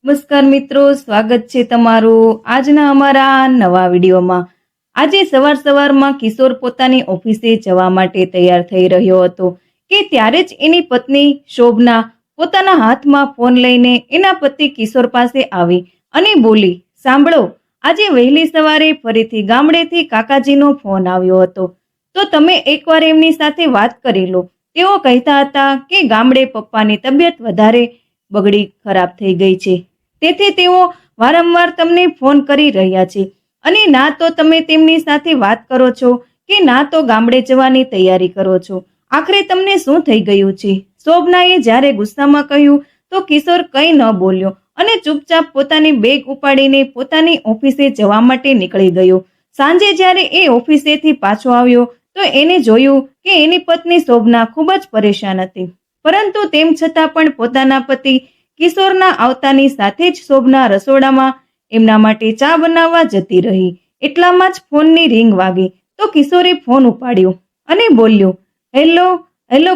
નમસ્કાર મિત્રો, સ્વાગત છે તમારું આજના અમારા નવા વિડીયોમાં। આજે સવારમાં કિશોર પોતાની ઓફિસે જવા માટે તૈયાર થઈ રહ્યો હતો કે ત્યારે જ એની પત્ની શોભના પોતાના હાથમાં ફોન લઈને એના પતિ કિશોર પાસે આવી અને બોલી, સાંભળો, આજે વહેલી સવારે ફરીથી ગામડેથી કાકાજીનો ફોન આવ્યો હતો, તો તમે એકવાર એમની સાથે વાત કરી લો। તેઓ કહેતા હતા કે ગામડે પપ્પાની તબિયત વધારે બગડી ખરાબ થઈ ગઈ છે, તેથી તેઓ વારંવાર તમને ફોન કરી રહ્યા છે અને ના તો તમે તેમની સાથે વાત કરો છો કે ના તો ગામડે જવાની તૈયારી કરો છો। આખરે તમને શું થઈ ગયું છે? શોભનાએ જ્યારે ગુસ્સામાં કહ્યું તો કિશોર કંઈ ન બોલ્યો અને ચૂપચાપ પોતાની બેગ ઉપાડીને પોતાની ઓફિસે જવા માટે નીકળી ગયો। સાંજે જ્યારે એ ઓફિસેથી પાછો આવ્યો તો એને જોયું કે એની પત્ની શોભના ખૂબ જ પરેશાન હતી, પરંતુ તેમ છતાં પણ પોતાના પતિ કિશોરના આવતાની સાથે જ શોભના રસોડામાં એમના માટે ચા બનાવવા જતી રહી। એટલામાં જ ફોનની રિંગ વાગી તો કિશોરે ફોન ઉપાડ્યો અને બોલ્યો, હેલો,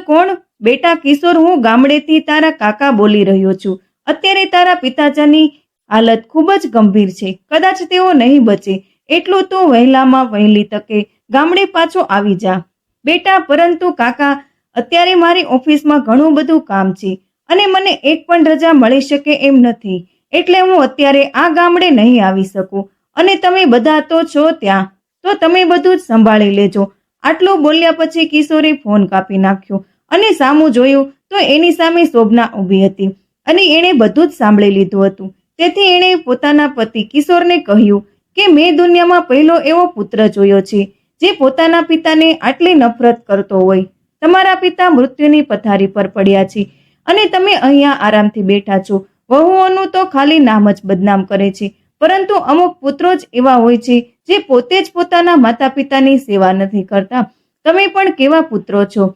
કોણ? બેટા કિશોર, હું ગામડેથી તારા કાકા બોલી રહ્યો છું। અત્યારે તારા પિતાજીની હાલત ખૂબ જ ગંભીર છે, કદાચ તેઓ નહીં બચે, એટલું તું વહેલામાં વહેલી તકે ગામડે પાછો આવી જા બેટા। પરંતુ કાકા, અત્યારે મારી ઓફિસમાં ઘણું બધું કામ છે અને મને એક પણ રજા મળી શકે એમ નથી, એટલે હું અત્યારે આ ગામડે નહીં આવી શકું અને તમે બધા તો છો ત્યાં, તો તમે બધું જ સંભાળી લેજો। આટલું બોલ્યા પછી કિશોરે ફોન કાપી નાખ્યો અને સામું જોયું તો એની સામે શોભના ઊભી હતી અને એણે બધું જ સાંભળી લીધું હતું। તેથી એણે પોતાના પતિ કિશોરને કહ્યું કે મેં દુનિયામાં પહેલો એવો પુત્ર જોયો છે જે પોતાના પિતાને આટલી નફરત કરતો હોય। તમારા પિતા મૃત્યુની પથારી પર પડ્યા છે અને તમે અહીંયા આરામથી બેઠા છો। વહુઓનું તો ખાલી નામ જ બદનામ કરે છે, પરંતુ અમુક પુત્રો જ એવા હોય છે જે પોતે જ પોતાના માતા પિતાની સેવા નથી કરતા। તમે પણ કેવા પુત્રો છો?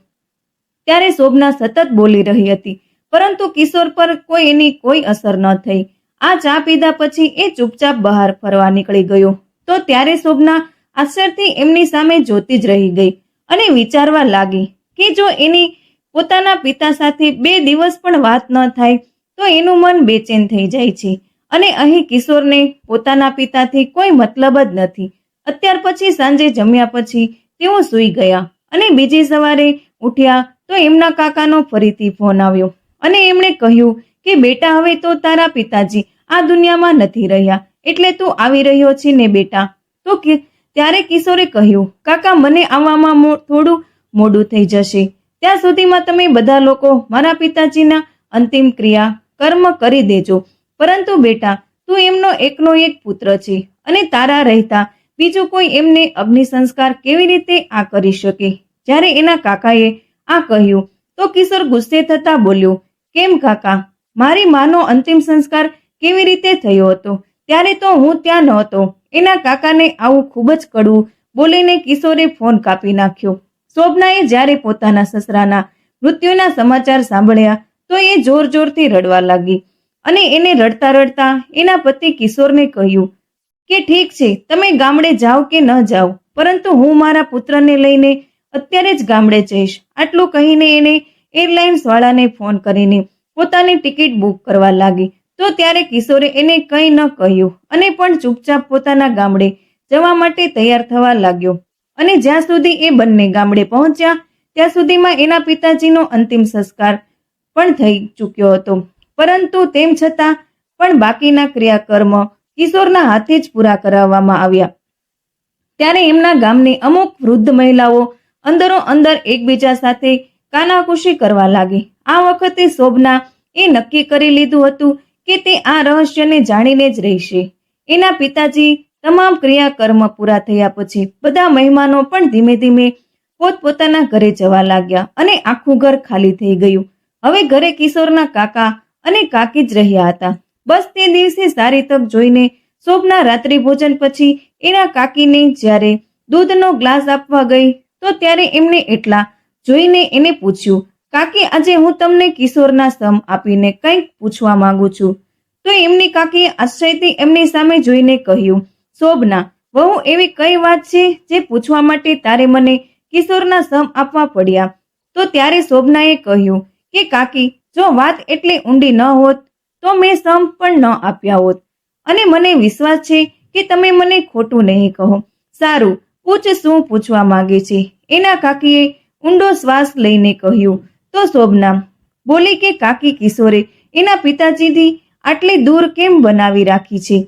ત્યારે શોભના સતત બોલી રહી હતી, પરંતુ કિશોર પર એની કોઈ અસર ન થઈ। આ ચા પીધા પછી એ ચૂપચાપ બહાર ફરવા નીકળી ગયો તો ત્યારે શોભના આશ્ચર્યથી એમની સામે જોતી જ રહી ગઈ અને વિચારવા લાગી કે જો એની પોતાના પિતા સાથે 2 દિવસ પણ વાત ન થાય તો એનું મન બેચેન થઈ જાય છે અને અહીં કિશોરને પોતાના પિતાથી કોઈ મતલબ જ નથી। અત્યાર પછી સાંજે જમ્યા પછી તેઓ સૂઈ ગયા અને બીજી સવારે ઉઠ્યા તો એમના કાકાનો ફરીથી ફોન આવ્યો અને એમણે કહ્યું કે બેટા, હવે તો તારા પિતાજી આ દુનિયામાં નથી રહ્યા, એટલે તું આવી રહ્યો છે ને બેટા? તો ત્યારે કિશોરે કહ્યું, કાકા, મને આવવામાં થોડું મોડું થઈ જશે, ત્યાં સુધીમાં તમે બધા લોકો મારા પિતાજીના અંતિમ ક્રિયા કર્મ કરી દેજો। પરંતુ બેટા, તું એમનો એકનો એક પુત્ર છે અને તારા રહેતા બીજું કોઈ એમને અગ્નિ સંસ્કાર કેવી રીતે આ કરી શકે? જ્યારે એના કાકાએ આ કહ્યું તો કિશોર ગુસ્સે થતા બોલ્યો, કેમ કાકા, મારી માનો અંતિમ સંસ્કાર કેવી રીતે થયો હતો? ત્યારે તો હું ત્યાં નહોતો। એના કાકાને આવું ખૂબ જ કડવું બોલીને કિશોરે ફોન કાપી નાખ્યો। શોભનાએ જ્યારે પોતાના સસરાના મૃત્યુના સમાચાર સાંભળ્યા તો એ જોરથી રડવા લાગી અને એને રડતા રડતા એના પતિ કિશોરને કહ્યું કે ઠીક છે, તમે ગામડે જાઓ કે ન જાઓ, પરંતુ હું મારા પુત્રને લઈને અત્યારે જ ગામડે જઈશ। આટલું કહીને એને એરલાઇન્સ વાળાને ફોન કરીને પોતાની ટિકિટ બુક કરવા લાગી તો ત્યારે કિશોરે એને કંઈ ન કહ્યું અને પણ ચૂપચાપ પોતાના ગામડે જવા માટે તૈયાર થવા લાગ્યો અને જ્યાં સુધી એ બંને ગામડે પહોંચ્યા ત્યાં સુધીમાં એના પિતાજીનો અંતિમ સંસ્કાર પણ થઈ ચૂક્યો હતો, પરંતુ તેમ છતાં પણ બાકીના ક્રિયાકર્મ કિશોરના હાથે જ પૂરા કરાવવામાં આવ્યા। ત્યારે એમના ગામની અમુક વૃદ્ધ મહિલાઓ અંદરો અંદર એકબીજા સાથે કાનાકુશી કરવા લાગી। આ વખતે શોભના એ નક્કી કરી લીધું હતું કે તે આ રહસ્યને જાણીને જ રહેશે। એના પિતાજી તમામ ક્રિયાકર્મ પૂરા થયા પછી બધા મહેમાનો પણ ધીમે ધીમે પોતપોતાના ઘરે જવા લાગ્યા અને આખું ઘર ખાલી થઈ ગયું। હવે ઘરે કિશોરના કાકા અને કાકી જ રહ્યા હતા। બસ તે દિવસે સારી તક જોઈને શોભના રાત્રિ ભોજન પછી એના કાકીને જ્યારે દૂધનો ગ્લાસ આપવા ગઈ તો ત્યારે એમને એટલા જોઈને એને પૂછ્યું, કાકી, આજે હું તમને કિશોરના સમ આપીને કંઈક પૂછવા માંગુ છું। તો એમની કાકીએ આશ્ચર્યથી એમની સામે જોઈને કહ્યું, શોભના, વહુ, એવી કઈ વાત છે જે પૂછવા માટે તારે મને કિશોરના સમ આપવા પડ્યા? તો ત્યારે શોભનાએ કહ્યું કે કાકી, જો વાત એટલી ઊંડી ન હોત તો મેં સમ પણ ન આપ્યા હોત, અને મને વિશ્વાસ છે કે તમે મને ખોટું નહીં કહો. સારું, પૂછ, શું પૂછવા માંગે છે? એના કાકીએ ઊંડો શ્વાસ લઈને કહ્યું. તો શોભના બોલી કે કાકી કિશોરે એના પિતાજીથી આટલી દૂર કેમ બનાવી રાખી છે?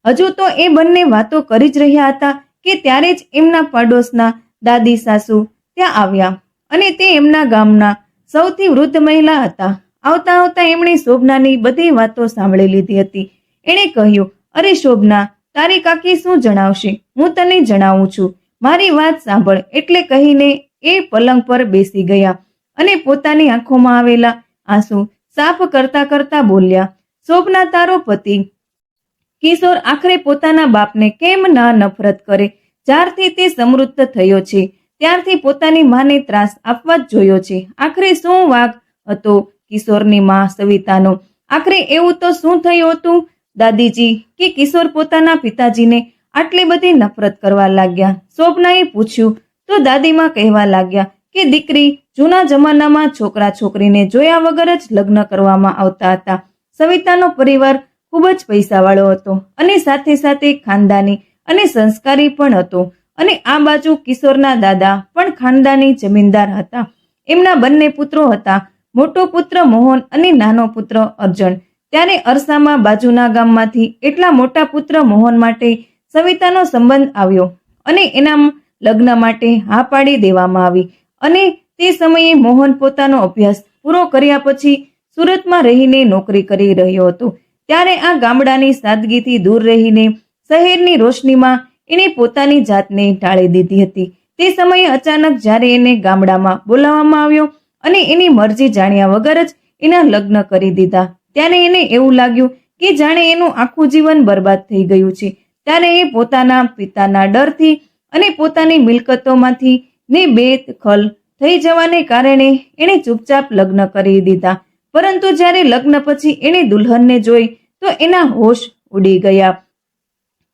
હજુ તો એ બંને વાતો કરી જ રહ્યા હતા કે ત્યારે જ એમના પડોશના દાદી સાસુ ત્યાં આવ્યા, અને તે એમના ગામના સૌથી વૃદ્ધ મહિલા હતા. આવતા આવતા એમણે શોભનાની બધી વાતો સાંભળી લીધી હતી. એણે કહ્યું, અરે શોભના, તારી કાકી શું જણાવશે? હું તને જણાવું છું, મારી વાત સાંભળ. એટલે કહીને એ પલંગ પર બેસી ગયા અને પોતાની આંખોમાં આવેલા આંસુ સાફ કરતા કરતા બોલ્યા, શોભના, તારો પતિ કિશોર આખરે પોતાના બાપને કેમ ના નફરત કરે? જ્યારથી તે સમૃદ્ધ થયો છે ત્યારથી પોતાની માને ત્રાસ આપવા જ જોયો છે. આખરે શું વાંક હતો કિશોરની માં સવિતાનો? આખરે એવું તો શું થયું હતું દાદીજી કે કિશોર પોતાના પિતાજીને આટલી બધી નફરત કરવા લાગ્યા? શોભનાએ પૂછ્યું તો દાદીમાં કહેવા લાગ્યા કે દીકરી, જૂના જમાનામાં છોકરા છોકરીને જોયા વગર જ લગ્ન કરવામાં આવતા હતા. સવિતાનો પરિવાર ખૂબ જ પૈસાવાળો હતો અને સાથે સાથે ખાનદાની અને સંસ્કારી પણ હતો. અને આ બાજુ કિશોરના દાદા પણ ખાનદાની જમીનદાર હતા. એમના બંને પુત્રો હતા, મોટો પુત્ર મોહન અને નાનો પુત્ર અર્જુન. ત્યારે અરસામાં બાજુના ગામમાંથી એટલા મોટા પુત્ર મોહન માટે સવિતાનો સંબંધ આવ્યો અને એના લગ્ન માટે હા પાડી દેવામાં આવી. અને તે સમયે મોહન પોતાનો અભ્યાસ પૂરો કર્યા પછી સુરતમાં રહીને નોકરી કરી રહ્યો હતો. ત્યારે આ ગામડાની સાદગીથી દૂર રહીને શહેરની રોશનીમાં એણે પોતાની જાતને ટાળી દીધી હતી. તે સમયે અચાનક જ્યારે એને ગામડામાં બોલાવવામાં આવ્યો અને એની મરજી જાણ્યા વગર જ એના લગ્ન કરી દીધા, ત્યારે એને એવું લાગ્યું કે જાણે એનું આખું જીવન બરબાદ થઈ ગયું છે. ત્યારે એ પોતાના પિતાના ડરથી અને પોતાની મિલકતોમાંથી ને બેદખલ થઈ જવાને કારણે એણે ચૂપચાપ લગ્ન કરી દીધા. પરંતુ જ્યારે લગ્ન પછી એણે દુલ્હનને જોઈ તો એના હોશ ઉડી ગયા,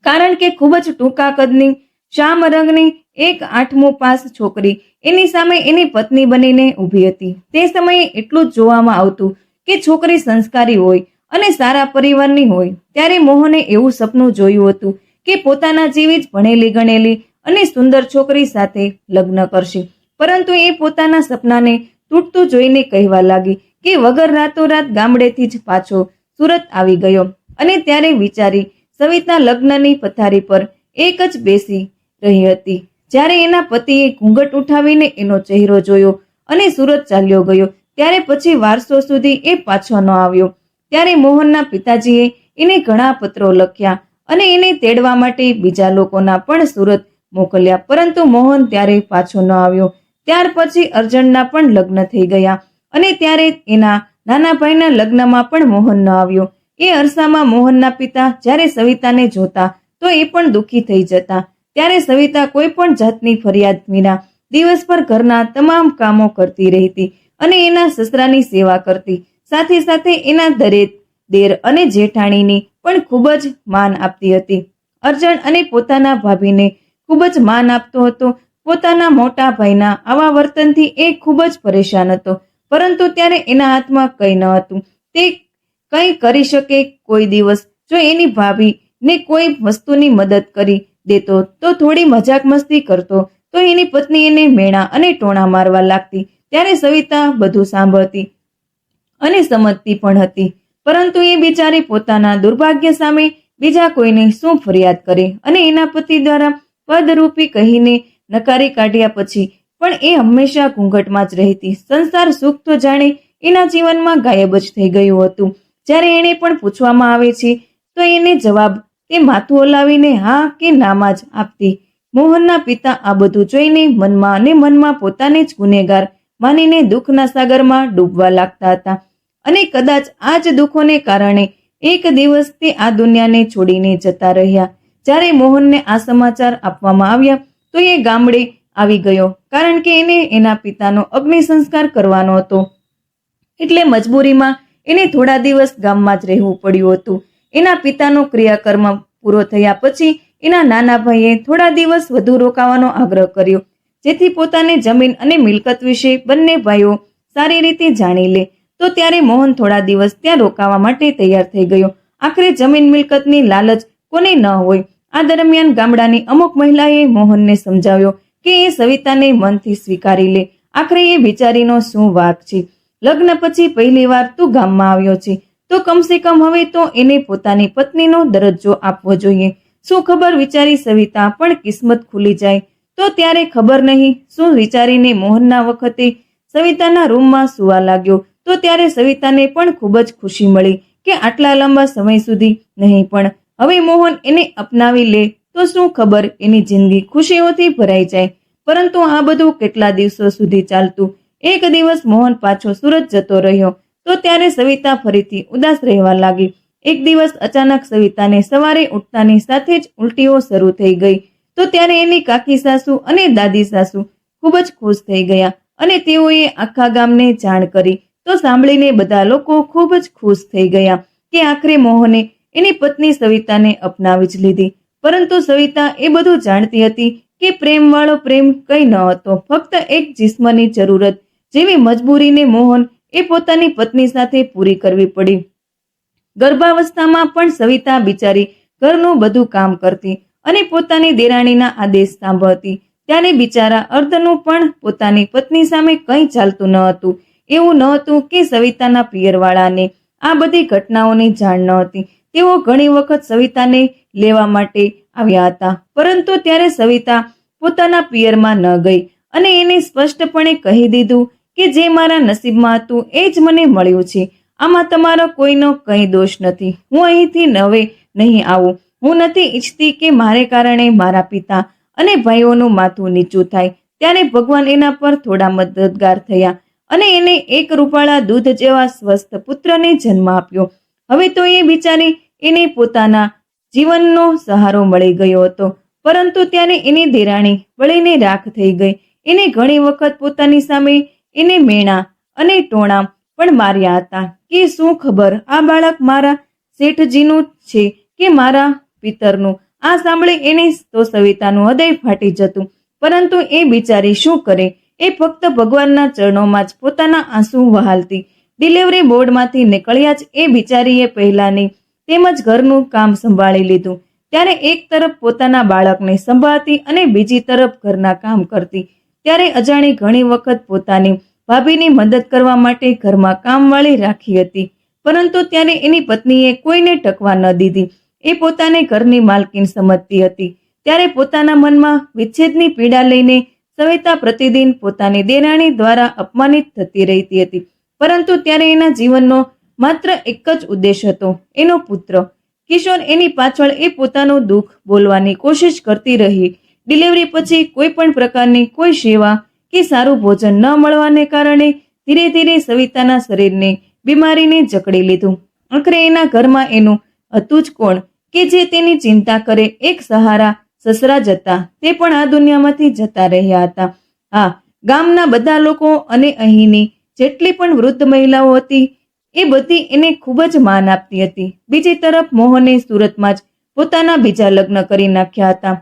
કારણ કે ખૂબ જ ટૂંકા કદની શ્યામ રંગની 8મું પાસ છોકરી એની સામે એની પત્ની બનીને ઊભી હતી. તે સમયે એટલું જ જોવામાં આવતું કે છોકરી સંસ્કારી હોય અને સારા પરિવારની હોય. ત્યારે મોહને એવું સપનું જોયું હતું કે પોતાના જેવી જ ભણેલી ગણેલી અને સુંદર છોકરી સાથે લગ્ન કરશે. પરંતુ એ પોતાના સપનાને તૂટતું જોઈને કહેવા લાગી કે વગર રાતોરાત ગામડેથી જ પાછો સુરત આવી ગયો. અને ત્યારે વિચારી સવિતા લગ્નની પથારી પર એક જ બેસી રહી હતી. જ્યારે એના પતિએ ઘૂંઘટ ઉઠાવીને એનો ચહેરો જોયો અને સુરત ચાલ્યો ગયો, ત્યારે પછી વારસો સુધી એ પાછો ન આવ્યો. ત્યારે મોહનના પિતાજીએ એને ઘણા પત્રો લખ્યા અને એને તેડવા માટે બીજા લોકોના પણ સુરત મોકલ્યા, પરંતુ મોહન ત્યારે પાછો ન આવ્યો. ત્યાર પછી અર્જુનના પણ લગ્ન થઈ ગયા અને ત્યારે એના નાના ભાઈના લગ્નમાં પણ મોહન ન આવ્યો. એ અરસામાં મોહનના પિતા જ્યારે સવિતાને જોતા તો એ પણ દુઃખી થઈ જતા. ત્યારે સવિતા કોઈ પણ જાતની ફરિયાદ વિના દિવસભર ઘરના તમામ કામો કરતી રહેતી અને એના સસરાની સેવા કરતી. સાથે સાથે એના દરેક દેર અને જેઠાણીની પણ ખૂબ જ માન આપતી હતી. અર્જુન અને પોતાના ભાભીને ખૂબ જ માન આપતો હતો. પોતાના મોટા ભાઈના આવા વર્તનથી એ ખૂબ જ પરેશાન હતો, પરંતુ ત્યારે એના હાથમાં કંઈ ન હતું. તે કંઈ કરી શકે? કોઈ દિવસ જો એની ભાભી ને કોઈ વસ્તુની મદદ કરી દેતો તો થોડી મજાક મસ્તી કરતો તો એની પત્ની એને મેણા અને ટોણા મારવા લાગતી. ત્યારે સવિતા બધું સાંભળતી અને સમજતી પણ હતી, પરંતુ એ બિચારી પોતાના દુર્ભાગ્ય સામે બીજા કોઈને શું ફરિયાદ કરે અને એના પતિ દ્વારા પદરૂપી કહીને નકારી કાઢ્યા પછી પણ એ હંમેશા ઘૂંઘટમાં જ રહેતી. સંસાર સુખ તો જાણે એના જીવનમાં ગાયબ જ થઈ ગયું હતું. જ્યારે એને પણ પૂછવામાં આવે છે તો એને જવાબ તે માથું હલાવીને હા કે નામાં જ આપતી. મોહનના પિતા આ બધું જોઈને મનમાં અને મનમાં પોતાને જ ગુનેગાર માનીને દુઃખના સાગરમાં ડૂબવા લાગતા હતા. અને કદાચ આ જ દુઃખોને કારણે એક દિવસ તે આ દુનિયાને છોડીને જતા રહ્યા. જ્યારે મોહનને આ સમાચાર આપવામાં આવ્યા તો એ ગામડે આવી ગયો, કારણ કે એને એના પિતાનો અગ્નિ સંસ્કાર કરવાનો હતો. એટલે મજબૂરીમાં એને થોડા દિવસ ગામમાં જ રહેવું પડ્યું હતું. એના પિતાનો ક્રિયાકર્મ પૂરો થયા પછી એના નાના ભાઈએ થોડા દિવસ વધુ રોકાવાનો આગ્રહ કર્યો, જેથી પોતાને જમીન અને મિલકત વિશે બંને ભાઈઓ સારી રીતે જાણી લે. તો ત્યારે મોહન થોડા દિવસ ત્યાં રોકાવા માટે તૈયાર થઈ ગયો. આખરે જમીન મિલકતની લાલચ કોને ન હોય. આ દરમિયાન ગામડાની અમુક મહિલાએ મોહનને સમજાવ્યો કે એ સવિતાને મનથી સ્વીકારી લે. આખરે એ બિચારીનો શું વાંક છે? લગ્ન પછી પહેલીવાર તું ગામમાં આવ્યો છે, તો કમસે કમ હવે તો એને પોતાની પત્નીનો દરજ્જો આપવો જોઈએ. શું ખબર વિચારી સવિતા પણ કિસ્મત ખુલી જાય તો ત્યારે ખબર નહીં શું વિચારીને મોહનના વખતે સવિતાના રૂમમાં સુવા લાગ્યો. તો ત્યારે સવિતાને પણ ખૂબ જ ખુશી મળી કે આટલા લાંબા સમય સુધી નહીં, પણ હવે મોહન એને અપનાવી લે તો શું ખબર એની જિંદગી ખુશીઓથી ભરાઈ જાય. પરંતુ આ બધું કેટલા દિવસો સુધી ચાલતું. એક દિવસ મોહન પાછો સુરત જતો રહ્યો તો ત્યારે સવિતા ફરીથી ઉદાસ રહેવા લાગી. એક દિવસ અચાનક સવિતાને સવારે ઉઠતાની સાથે જ ઉલટીઓ શરૂ થઈ ગઈ. તો ત્યારે એની કાકી સાસુ અને દાદી સાસુ ખૂબ જ ખુશ થઈ ગયા અને તેઓએ આખા ગામને જાણ કરી. તો સાંભળીને બધા લોકો ખૂબ જ ખુશ થઈ ગયા કે આખરે મોહને એની પત્ની સવિતાને અપનાવી જ લીધી. પરંતુ સવિતા એ બધું જાણતી હતી કે પ્રેમવાળો પ્રેમ કંઈ ન હતો, ફક્ત એક જિસ્મની જરૂરત જેવી મજબૂરીને મોહન એ પોતાની પત્ની સાથે પૂરી કરવી પડી. ગર્ભાવસ્થામાં પણ સવિતા બિચારી ઘરનું બધું કામ કરતી અને પોતાની દેરાણીના આદેશ સાંભળતી. ત્યારે બિચારા અર્ધનું પણ પોતાની પત્ની સામે કંઈ ચાલતું ન હતું. એવું ન હતું કે સવિતાના પિયરવાળાને આ બધી ઘટનાઓની જાણ ન હતી. તેઓ ઘણી વખત સવિતાને લેવા માટે આવ્યા હતા, પરંતુ ત્યારે સવિતા પોતાના પિયરમાં ન ગઈ અને એને સ્પષ્ટપણે કહી દીધું કે જે મારા નસીબમાં હતું એ જ મને મળ્યું છે. આમાં તમારો કોઈનો કંઈ દોષ નથી. હું અહીંથી હવે નહીં આવું. હું નથી ઈચ્છતી કે મારે કારણે મારા પિતા અને ભાઈઓનું માથું નીચું થાય. ત્યારે ભગવાન એના પર થોડા મદદગાર થયા અને એને એક રૂપાળા દૂધ જેવા સ્વસ્થ પુત્રને જન્મ આપ્યો. હવે તો એ બિચારી એને પોતાના જીવનનો સહારો મળી ગયો હતો. પરંતુ ત્યારે એની દેરાણી વળીને રાખ થઈ ગઈ. એને ઘણી વખત પોતાની સામે એને મેણા અને ટોણા પણ માર્યા હતા કે શું ખબર આ બાળક મારા શેઠજીનું છે કે મારા પિતરનું. આ સાંભળી એને તો સવિતાનું હૃદય ફાટી જતું. પરંતુ એ બિચારી શું કરે? એ ફક્ત ભગવાનના ચરણોમાં જ પોતાના આંસુ વહાલતી. ડિલિવરી બોર્ડમાંથી નીકળ્યા જ એ બિચારીએ પહેલાની તેમજ ઘરનું કામ સંભાળી લીધું. ત્યારે એક તરફ પોતાના બાળકને સંભાળતી અને બીજી તરફ ઘરના કામ કરતી. ત્યારે અજાણી ઘણી વખત પોતાની ભાભીની મદદ કરવા માટે ઘરમાં કામવાળી રાખી હતી. પરંતુ ત્યારે એની પત્નીએ કોઈને ટકવા ન દીધી. એ પોતાને ઘરની માલકીન સમજતી હતી. ત્યારે પોતાના મનમાં વિચ્છેદની પીડા લઈને સવિતા પ્રતિદિન પોતાની દેરાણી દ્વારા અપમાનિત થતી રહેતી હતી. પરંતુ ત્યારે એના જીવનનો માત્ર એક જ ઉદ્દેશ હતો, એનો પુત્ર કિશોર. એની પાછળ એ પોતાનું દુઃખ બોલવાની કોશિશ કરતી રહી. ડિલિવરી પછી કોઈ પણ પ્રકારની કોઈ સેવા કે સારું ભોજન ન મળવાને કારણે ધીરે ધીરે સવિતાના શરીરને બીમારીને જકડી લીધું. આખરે એના ઘરમાં એનું હતું જ કોણ કે જે તેની ચિંતા કરે? એક સહારા સસરા જ હતા. તે પણ આ દુનિયામાંથી જતા રહ્યા હતા. હા, ગામના બધા લોકો અને અહીંની જેટલી પણ વૃદ્ધ મહિલાઓ હતી એ બધી એને ખૂબ જ માન આપતી હતી. બીજી તરફ મોહને સુરતમાં જ પોતાના બીજા લગ્ન કરી નાખ્યા હતા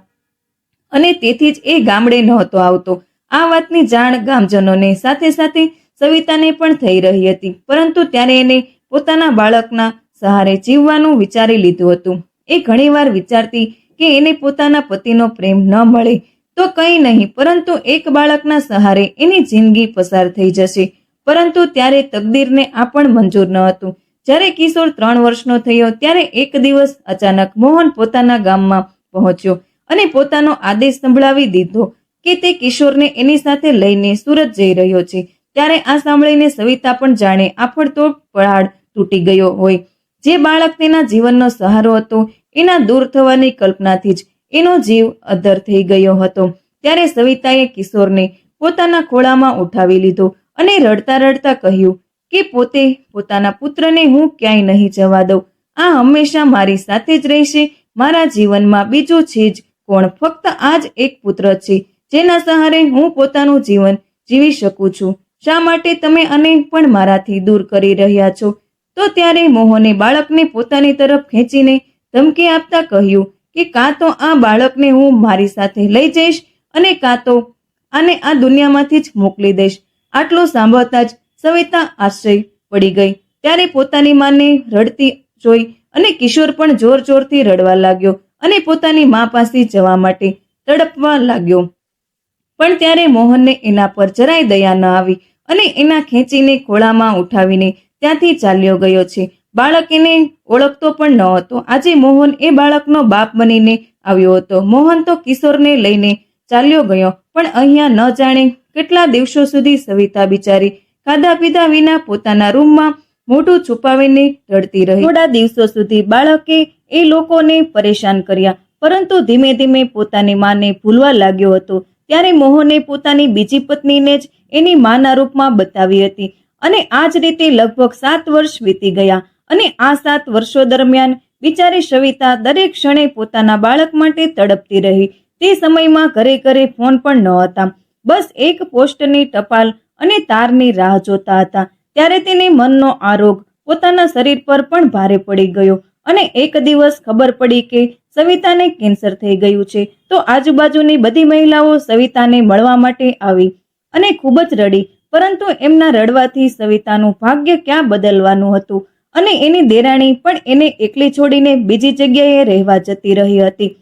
અને તેથી જ એ ગામડે નહોતો આવતો. આ વાતની જાણ ગામજનોને સાથે સાથે સવિતાને પણ થઈ રહી હતી. પરંતુ ત્યારે એને પોતાના બાળકના સહારે જીવવાનું વિચારી લીધું હતું. એ ઘણીવાર વિચારતી કે એને પોતાના પતિનો પ્રેમ ન મળે તો કંઈ નહીં, પરંતુ એક બાળકના સહારે એની જિંદગી પસાર થઈ જશે. પરંતુ ત્યારે તકદીરને આ પણ મંજૂર ન હતું. જ્યારે કિશોર 3 વર્ષનો થયો ત્યારે એક દિવસ અચાનક મોહન પોતાના ગામમાં પહોંચ્યો અને પોતાનો આદેશ સંભળાવી દીધો કે તે કિશોરને એની સાથે લઈને સુરત જઈ રહ્યો છે. ત્યારે આ સાંભળીને સવિતા પણ જાણે આફળતોડ પહાડ તૂટી ગયો હોય. જે બાળક તેના જીવનનો સહારો હતો એના દૂર થવાની કલ્પનાથી જ એનો જીવ અધ્ધર થઈ ગયો હતો. ત્યારે સવિતાએ કિશોરને પોતાના ખોળામાં ઉઠાવી લીધો અને રડતા રડતા કહ્યું કે પોતે પોતાના પુત્રને હું ક્યાંય નહીં જવા દઉં. આ હંમેશા મારી સાથે જ રહેશે. મારા જીવનમાં બીજું છે જ કોણ? ફક્ત આ જ એક પુત્ર છે જેના સહારે હું પોતાનું જીવન જીવી શકું છું. શા માટે તમે આને પણ મારાથી દૂર કરી રહ્યા છો? તો ત્યારે મોહને બાળકને પોતાની તરફ ખેંચીને ધમકી આપતા કહ્યું કે કાં તો આ બાળકને હું મારી સાથે લઈ જઈશ અને કાં તો આને આ દુનિયામાંથી જ મોકલી દઈશ. આટલું સાંભળતા જ સવિતા આશ્ચર્ય પડી ગઈ. ત્યારે પોતાની માને રડતી જોઈ અને કિશોર પણ જોર જોરથી રડવા લાગ્યો અને પોતાની મા પાસે જવા માટે તડપવા લાગ્યો. પણ ત્યારે મોહનને એના પર જરાય દયા ન આવી અને એના ખેંચીને ખોળામાં ઉઠાવીને ત્યાંથી ચાલ્યો ગયો છે. બાળક એને ઓળખતો પણ ન હતો. આજે મોહન એ બાળકનો બાપ બનીને આવ્યો હતો. મોહન તો કિશોરને લઈને ચાલ્યો ગયો, પણ અહીંયા ન જાણે કેટલા દિવસો સુધી સવિતા બિચારી ખાધા પીધા વિના પોતાના રૂમમાં મોઢું છુપાવીને રડતી રહી. થોડા દિવસો સુધી બાળકે એ લોકોને પરેશાન કર્યા, પરંતુ ધીમે ધીમે પોતાની માને ભૂલવા લાગ્યો હતો. ત્યારે મોહને પોતાની બીજી પત્નીને જ એની માના રૂપમાં બતાવી હતી અને આ જ રીતે લગભગ 7 વર્ષ વીતી ગયા. અને આ 7 વર્ષો દરમિયાન બિચારી સવિતા દરેક ક્ષણે પોતાના બાળક માટે તડપતી રહી. તે સમયમાં ઘરે ઘરે ફોન પણ ન હતા. બસ એક પોસ્ટની ટપાલ અને તારની રાહ જોતા હતા. ત્યારે તેને મનનો આરોગ પોતાના શરીર પર પણ ભારે પડી ગયો અને એક દિવસ ખબર પડી કે સવિતાને કેન્સર થઈ ગયું છે. તો આજુબાજુની બધી મહિલાઓ સવિતાને મળવા માટે આવી અને ખૂબ જ રડી, પરંતુ એમના રડવાથી સવિતાનું ભાગ્ય ક્યાં બદલવાનું હતું અને એની દેરાણી પણ એને એકલી છોડીને બીજી જગ્યાએ રહેવા જતી રહી હતી.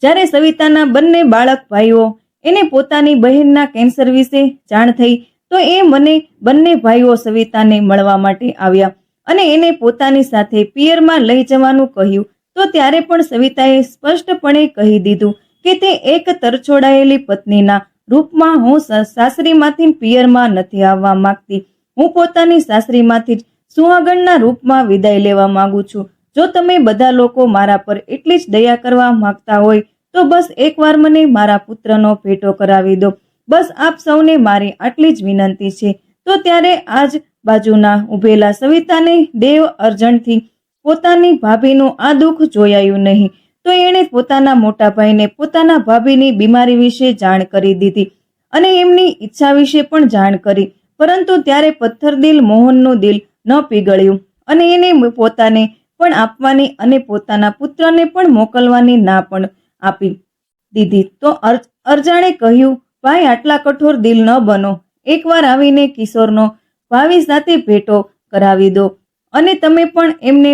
જ્યારે સવિતાના બંને બાળક ભાઈઓ એને પોતાની બહેનના કેન્સર વિશે જાણ થઈ તો એ મને બંને ભાઈઓ સવિતાને મળવા માટે આવ્યા અને એને પોતાની સાથે પિયરમાં લઈ જવાનું કહ્યું. તો ત્યારે પણ સવિતાએ સ્પષ્ટપણે કહી દીધું કે તે એક તરછોડાયેલી પત્નીના રૂપમાં હું સાસરીમાંથી પિયરમાં નથી આવવા માંગતી. હું પોતાની સાસરીમાંથી સુહાગણના રૂપમાં વિદાય લેવા માંગુ છું. જો તમે બધા લોકો મારા પર એટલી જ દયા કરવા માંગતા હોય તો બસ એકવાર મને મારા પુત્રનો ભેટો કરાવી દો. બસ આપ સૌને મારી આટલી જ વિનંતી છે. તો ત્યારે આજ બાજુના ઉભેલા સવિતાને દેવ અર્જણથી પોતાની ભાભીનું આ દુઃખ જોયાયું નહીં. તો એણે પોતાના મોટા ભાઈને પોતાના ભાભીની બીમારી વિશે જાણ કરી દીધી અને એમની ઈચ્છા વિશે પણ જાણ કરી. પરંતુ ત્યારે પથ્થરદિલ મોહનનું દિલ ન પીગળ્યું અને એને પોતાને પણ આપવાની અને પોતાના પુત્રને પણ મોકલવાની ના પણ આપી દીધી. તો અરજાણે કહ્યું, ભાઈ આટલા કઠોર દિલ ન બનો. એકવાર આવીને કિશોરનો ભાવી સાથે ભેટો કરાવી દો અને તમે પણ એમને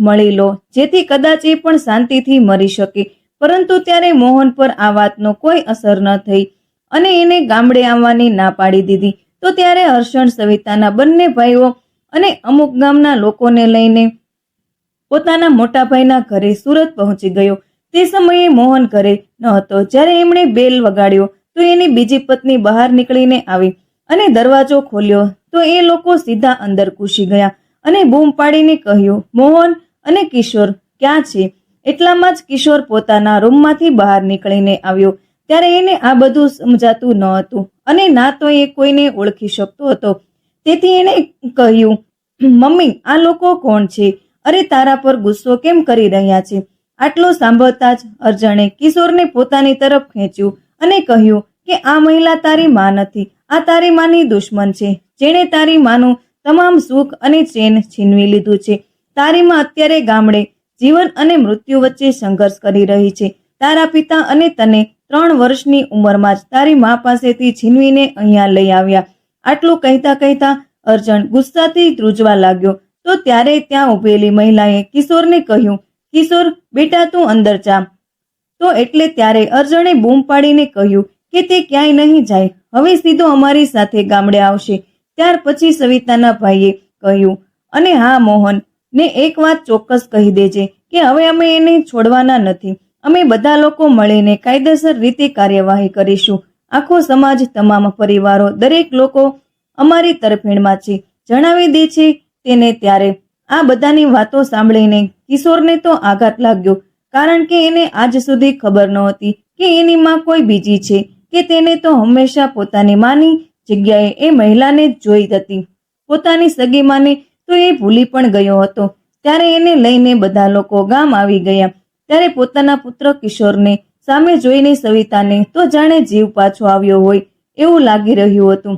મળી લો, જેથી કદાચ એ પણ શાંતિથી મરી શકે. પરંતુ ત્યારે મોહન પર આ વાતનો કોઈ અસર ન થઈ અને એને ગામડે આવવાની ના પાડી દીધી. તો ત્યારે હર્ષણ સવિતાના બંને ભાઈઓ અને અમુક ગામના લોકોને લઈને પોતાના મોટા ભાઈના ઘરે સુરત પહોંચી ગયો. તે સમયે મોહન ઘરે ન હતો. જ્યારે એમણે બેલ વગાડ્યો તો એની બીજી પત્ની બહાર નીકળીને આવી અને દરવાજો ખોલ્યો તો એ લોકો સીધા અંદર ઘૂસી ગયા અને બૂમ પાડીને કહ્યું, મોહન અને કિશોર ક્યાં છે? એટલામાં જ કિશોર પોતાના રૂમમાંથી બહાર નીકળીને આવ્યો. ત્યારે એને આ બધું સમજાતું ન હતું અને ના તો એ કોઈને ઓળખી શકતો હતો. તેથી એને કહ્યું, મમ્મી આ લોકો કોણ છે? અરે તારા પર ગુસ્સો કેમ કરી રહ્યા છે? આટલું સાંભળતા જ અર્જણે કિશોરને પોતાની તરફ ખેંચ્યું અને કહ્યું કે આ મહિલા તારી માં નથી, આ તારી માની દુશ્મન છે, જેણે તારી માનું તમામ સુખ અને ચેન છીનવી લીધું છે. તારી માં અત્યારે ગામડે જીવન અને મૃત્યુ વચ્ચે સંઘર્ષ કરી રહી છે. તારા પિતા અને તને 3 વર્ષની ઉંમરમાં જ તારી મા પાસેથી છીનવીને અહીંયા લઈ આવ્યા. આટલું કહેતા કહેતા અર્જણ ગુસ્સાથી ધ્રુજવા લાગ્યો. તો ત્યારે ત્યાં ઉભેલી મહિલાએ કિશોરને કહ્યું, કિશોર બેટા તું અંદર જા. તો એટલે ત્યારે અર્જણે બૂમ પાડીને કહ્યું કે તે ક્યાંય નહીં જાય, હવે સીધો અમારી સાથે ગામડે આવશે. ત્યાર પછી સવિતાના ભાઈએ કહ્યું, અને હા મોહન ને એક વાત ચોક્કસ કહી દેજે કે હવે અમે એને છોડવાના નથી. અમે બધા લોકો મળીને કાયદેસર રીતે કાર્યવાહી કરીશું. આખો સમાજ, તમામ પરિવારો, દરેક લોકો અમારી તરફેણમાં છે, જણાવી દે છે તેને. ત્યારે આ બધાની વાતો સાંભળીને કિશોરને તો આઘાત લાગ્યો, કારણ કે એને આજ સુધી ખબર નહોતી કે એની માં કોઈ બીજી છે, કે તેને તો હંમેશા પોતાની માની જગ્યાએ એ મહિલાને જ જોઈ હતી. પોતાની સગી માને તો એ ભૂલી પણ ગયો હતો. ત્યારે એને લઈને બધા લોકો ગામ આવી ગયા. ત્યારે પોતાના પુત્ર કિશોરને સામે જોઈને સવિતાને તો જાણે જીવ પાછો આવ્યો હોય એવું લાગી રહ્યું હતું.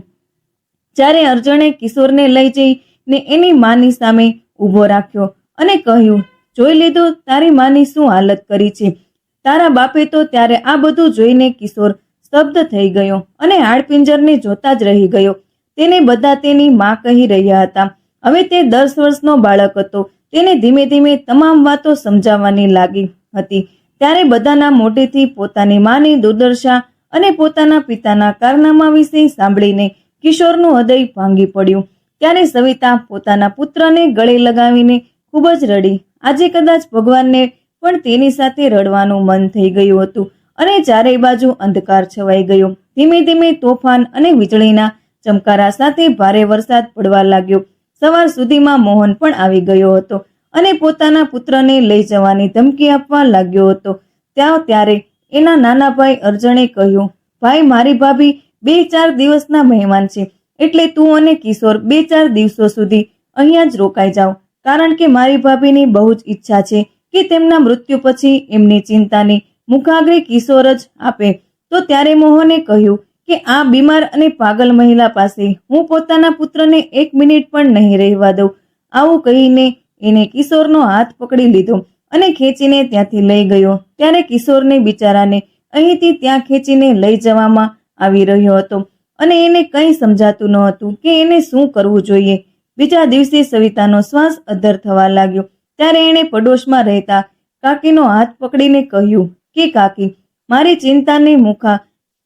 જ્યારે અર્જણે કિશોરને લઈ જઈને એની માની સામે ઊભો રાખ્યો અને કહ્યું, જોઈ લીધું તારી માની શું હાલત કરી છે? તારા બાપે તો ત્યારે આ બધું જોઈને કિશોર સ્તબ્ધ થઈ ગયો અને હાડપિંજરને જોતા જ રહી ગયો. તેને બધા તેની માં કહી રહ્યા હતા. હવે તે 10 વર્ષનો બાળક હતો. તેને ધીમે ધીમે તમામ વાતો સમજાવવાની લાગી હતી. ત્યારે બધાના મોઢેથી પોતાની માની દુર્દશા અને પોતાના પિતાના કારનામા વિશે સાંભળીને કિશોરનું હૃદય ભાંગી પડ્યું. ત્યારે સવિતા પોતાના પુત્રને ગળે લગાવીને ખૂબ જ રડી. આજે કદાચ ભગવાનને પણ તેની સાથે રડવાનું મન થઈ ગયું હતું અને ચારેય બાજુ અંધકાર છવાઈ ગયો. ધીમે ધીમે તોફાન અને વીજળીના ચમકારા સાથે ભારે વરસાદ પડવા લાગ્યો. સવાર સુધીમાં મોહન પણ આવી ગયો હતો અને પોતાના પુત્રને લઈ જવાની ધમકી આપવા લાગ્યો હતો. ત્યારે એના નાના ભાઈ અર્જણે કહ્યું, ભાઈ, મારી ભાભી 2-4 દિવસના મહેમાન છે, એટલે તું અને કિશોર 2-4 દિવસો સુધી અહીંયા જ રોકાઈ જાઓ, કારણ કે મારી ભાભીની બહુ જ ઈચ્છા છે કે તેમના મૃત્યુ પછી એમની ચિંતાની મુખાગ્રે કિશોર જ આપે. તો ત્યારે મોહને કહ્યું કે આ બીમાર અને પાગલ મહિલા પાસે હું પોતાના પુત્રને 1 મિનિટ પણ નહીં રહેવા દઉં. આવું કહીને એને કિશોરનો હાથ પકડી લીધો અને ખેંચીને ત્યાંથી લઈ ગયો. ત્યારે કિશોરને બિચારાને અહીંથી ત્યાં ખેંચીને લઈ જવામાં આવી રહ્યો હતો અને એને કંઈ સમજાતું ન હતું કે એને શું કરવું જોઈએ. બીજા દિવસે સવિતાનો શ્વાસ અદ્ધર થવા લાગ્યો. ત્યારે એણે પડોશમાં રહેતા કાકીનો હાથ પકડીને કહ્યું કે કાકી, મારી ચિંતાને મુખા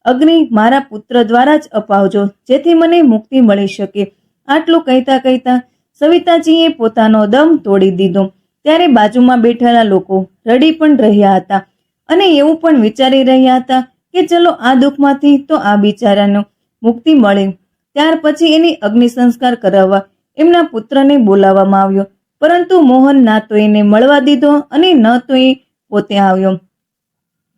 અગ્નિ મારા પુત્ર દ્વારા જ અપાવજો, જેથી મને મુક્તિ મળી શકે. આટલું કહેતા સવિતાજીએ પોતાનો દમ તોડી દીધો. ત્યારે બાજુમાં બેઠેલા લોકો રડી પણ રહ્યા હતા અને એવું પણ વિચારી રહ્યા હતા કે ચલો આ દુઃખમાંથી તો આ બિચારાનો મુક્તિ મળે. ત્યાર પછી એની અગ્નિ સંસ્કાર કરાવવા એમના પુત્રને બોલાવવામાં આવ્યો, પરંતુ મોહન ના તો એને મળવા દીધો અને ન તો એ પોતે આવ્યો.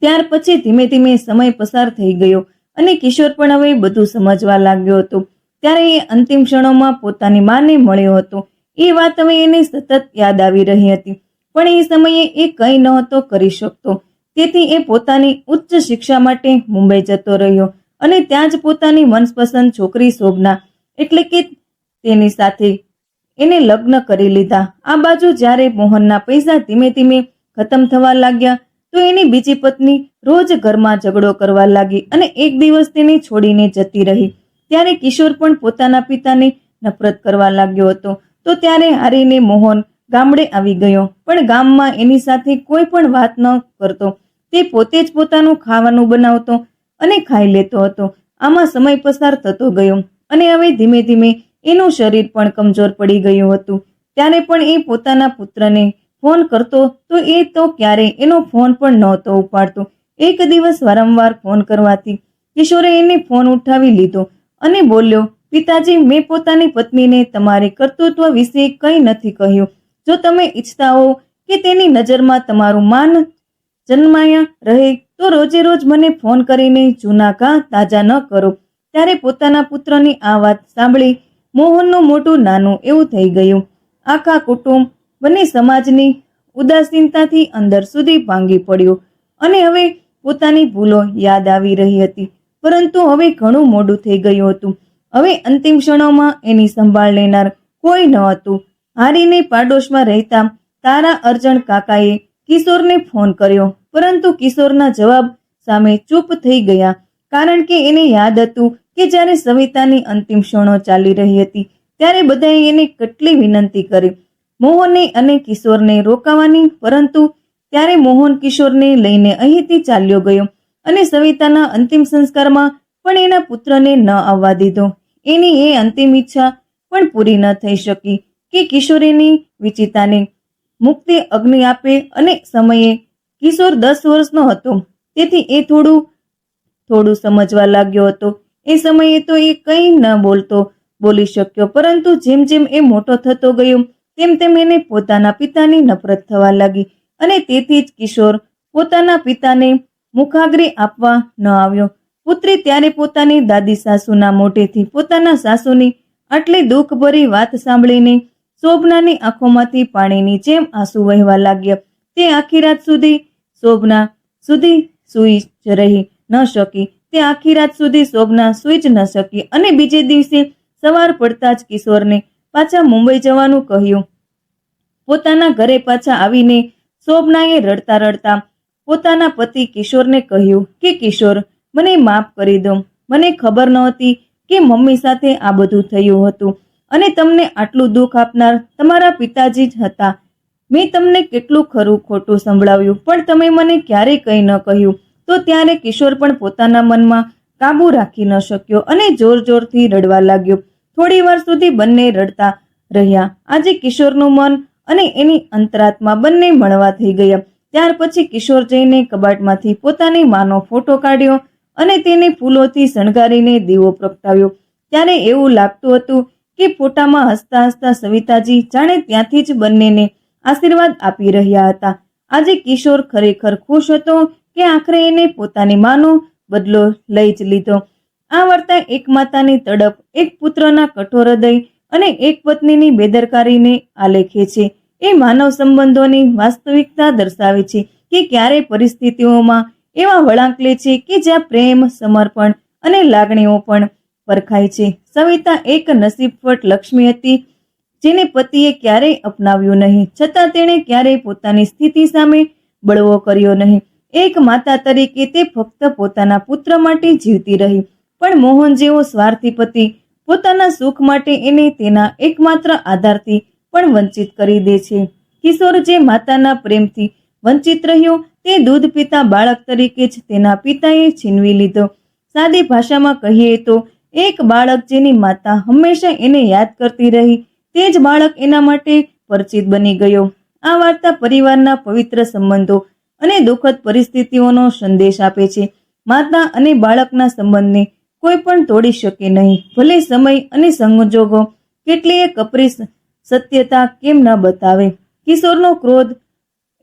ત્યાર પછી ધીમે ધીમે સમય પસાર થઈ ગયો અને કિશોર પણ હવે બધું સમજવા લાગ્યો હતો. ત્યારે એ અંતિમ ક્ષણોમાં પોતાની માને મળ્યો હતો. એ વાત હવે એને સતત યાદ આવી રહી હતી, પણ એ સમયે એ કંઈ નહોતો કરી શકતો. તેથી એ પોતાની ઉચ્ચ શિક્ષા માટે મુંબઈ જતો રહ્યો અને ત્યાં જ પોતાની મનપસંદ છોકરી શોભના એટલે કે તેની સાથે એને લગ્ન કરી લીધા. આ બાજુ જ્યારે મોહનના પૈસા ધીમે ધીમે ખતમ થવા લાગ્યા તો એની બીજી પત્ની રોજ ઘરમાં ઝઘડો કરવા લાગી અને એક દિવસ તેને છોડીને જતી રહી. ત્યારે કિશોર પણ પોતાના પિતાને નફરત કરવા લાગ્યો હતો. તો ત્યારે હારીને મોહન ગામડે આવી ગયો, પણ ગામમાં એની સાથે કોઈ પણ વાત ન કરતો. તે પોતે જ પોતાનું ખાવાનું બનાવતો અને ખાઈ લેતો હતો. આમાં સમય પસાર થતો ગયો અને હવે ધીમે ધીમે એનું શરીર પણ કમજોર પડી ગયું હતું. ત્યારે પણ એ પોતાના પુત્રને ફોન કરતો તો એ તો ક્યારેય એનો ફોન પણ નહોતો ઉપાડતો. એક દિવસ વારંવાર ફોન કરવાથી કિશોરે એને ફોન ઉઠાવી લીધો અને બોલ્યો, પિતાજી, મેં પોતાની પત્નીને તમારી કર્તૃત્વ વિશે કંઈ નથી કહ્યું. જો તમે ઈચ્છતા હો કે તેની નજરમાં તમારું માન જન્માયા રહે તો રોજે રોજ મને ફોન કરીને જૂના ઘા તાજા ન કરો. ત્યારે પોતાના પુત્રની આ વાત સાંભળી મોહનનું મોઢું નાનું એવું થઈ ગયું. આખા કુટુંબ બંને સમાજની ઉદાસીનતાથી અંદર સુધી ભાંગી પડ્યો અને હવે પોતાની ભૂલો યાદ આવી રહી હતી, પરંતુ હવે ઘણું મોડું થઈ ગયું હતું. હવે અંતિમ ક્ષણોમાં એની સંભાળ લેનાર કોઈ ન હતું. હારીને પાડોશમાં રહેતા તારા અર્જણ કાકાએ કિશોરને ફોન કર્યો, પરંતુ કિશોરના જવાબ સામે ચૂપ થઈ ગયા, કારણ કે એને યાદ હતું કે જ્યારે સવિતાની અંતિમ ક્ષણો ચાલી રહી હતી ત્યારે બધાએ એને કેટલી વિનંતી કરી મોહનને અને કિશોરને રોકાવાની, પરંતુ ત્યારે મોહન કિશોરને લઈને અહીંથી ચાલ્યો ગયો અને સવિતાના અંતિમ સંસ્કારમાં પણ એના પુત્રને ન આવવા દીધો. એની એ અંતિમ ઈચ્છા પણ પૂરી ન થઈ શકી કે કિશોરીની વિચિતાને મુક્તિ અગ્નિ આપે અને સમયે કિશોર 10 વર્ષનો હતો, તેથી એ થોડું સમજવા લાગ્યો હતો. એ સમયે તો એ કંઈ ન બોલી શક્યો, પરંતુ જેમ જેમ એ મોટો થતો ગયો તેમ તેમ એને પોતાના પિતાની નફરત થવા લાગી અને તેથી જ કિશોર પોતાના પિતાને મુખાગ્રે આપવા ન આવ્યો. પુત્રી ત્યારે પોતાની દાદી સાસુના મોઢેથી પોતાના સાસુની આટલી દુઃખભરી વાત સાંભળીને શોભનાની આંખોમાંથી પાણીની જેમ આંસુ વહેવા લાગ્યા. તે આખી રાત સુધી શોભના સુધી સૂઈ જ રહી ન શકી. તે આખી રાત સુધી શોભના સૂઈ જ ન શકી અને બીજે દિવસે સવાર પડતા જ કિશોરને પાછા મુંબઈ જવાનું કહ્યું. પોતાના ઘરે પાછા આવીને શોભનાએ રડતા રડતા પોતાના પતિ કિશોરને કહ્યું કે કિશોર, મને માફ કરી દો. મને ખબર નહોતી કે મમ્મી સાથે આ બધું થયું હતું અને તમને આટલું દુઃખ આપનાર તમારા પિતાજી જ હતા. મેં તમને કેટલું ખરું ખોટું સંભળાવ્યું, પણ તમે મને ક્યારેય કંઈ ન કહ્યું. તો ત્યારે કિશોર પણ પોતાના મનમાં કાબુ રાખી ન શક્યો અને જોર જોરથી રડવા લાગ્યો. થોડી વાર સુધી બંને રડતા રહ્યા. આજે કિશોરનું મન અને એની અંતરાત્મા બંને મળવા થઈ ગયા. ત્યાર પછી કિશોર જઈને કબાટમાંથી પોતાની માનો ફોટો કાઢ્યો અને તેને ફૂલોથી શણગારીને દીવો પ્રગટાવ્યો. ત્યારે એવું લાગતું હતું કે ફોટામાં હસતા હસતા સવિતાજી જાણે ત્યાંથી જ બંનેને આશીર્વાદ આપી રહ્યા હતા. આજે કિશોર ખરેખર ખુશ હતો કે આખરે એને પોતાની માનો બદલો લઈ જ લીધો. આ વાર્તા એક માતાની તડપ, એક પુત્રના કઠોર હૃદય અને એક પત્નીની બેદરકારીને આલેખે છે. એ માનવ સંબંધોની વાસ્તવિકતા દર્શાવે છે કે ક્યારે પરિસ્થિતિઓમાં એવા વળાંક લે છે કે જ્યાં પ્રેમ, સમર્પણ અને લાગણીઓ પણ પરખાય છે. સવિતા એક નસીબવંત લક્ષ્મી હતી જેને પતિએ ક્યારેય અપનાવ્યું નહીં, છતાં તેણે ક્યારેય પોતાની સ્થિતિ સામે બળવો કર્યો નહીં. એક માતા તરીકે તે ફક્ત પોતાના પુત્ર માટે જીવતી રહી, પણ મોહન જેવો સ્વાર્થી પતિ પોતાના સુખ માટે એને તેના એકમાત્ર આધારથી પણ વંચિત કરી દે છે. કિશોર જે માતાના પ્રેમથી વંચિત રહ્યો તે દૂધ પીતા બાળક તરીકે જ તેના પિતાએ છીનવી લીધો. સાદી ભાષામાં કહીએ તો એક બાળક જેની માતા હંમેશા એને યાદ કરતી રહી, તે જ બાળક એના માટે પરિચિત બની ગયો. આ વાર્તા પરિવારના પવિત્ર સંબંધો અને દુઃખદ પરિસ્થિતિઓનો સંદેશ આપે છે. માતા અને બાળકના સંબંધને કોઈ પણ તોડી શકે નહીં, ભલે સમય અને સંજોગો કેટલીય કપરી સત્યતા કેમ ન બતાવે. કિશોરનો ક્રોધ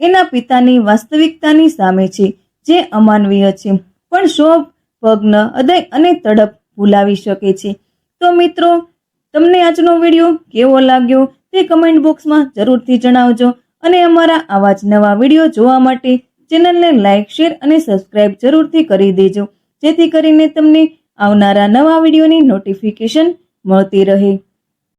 એના પિતાની વાસ્તવિકતાની સામે છે જે અમાનવીય છે, પણ શોભ, ભગ્ન હૃદય અને તડપ ભૂલાવી શકે છે. તો મિત્રો, તમને આજનો વિડીયો કેવો લાગ્યો તે કમેન્ટ બોક્સમાં જરૂરથી જણાવજો અને અમારા આવા જ નવા વિડીયો જોવા માટે ચેનલને લાઇક, શેર અને સબસ્ક્રાઇબ જરૂરથી કરી દેજો, જેથી કરીને તમને આવનારા નવા વિડીયોની નોટિફિકેશન મળતી રહે.